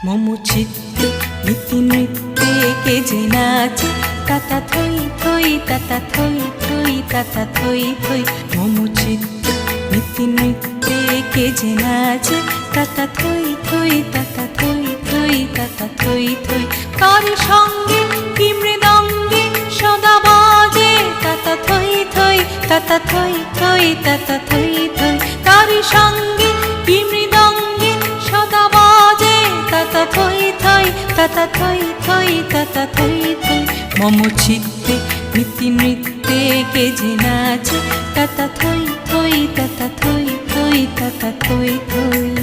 মম চিত্তে নীতি নৃত্যে কে যে নাচে তাতা থই থই তাতা থই থই তাতা থই থই। মম চিত্তে নীতি নৃত্যে কে যে নাচে তাতা থই থই তাতা থই থই তাতা থই থই। কার সঙ্গে কি মৃদঙ্গে সদা বাজে তাতা থই থই তাতা থই থই তাতা থই থই। কার সঙ্গে কি মৃদঙ্গে সদা বাজে তাতা থই থই তাতা থই থই তাতা থই থই। মম চিত্তে নীতি নৃত্যে কে যে নাচে তাতা থই থই তাতা থই থই তাতা থই থই।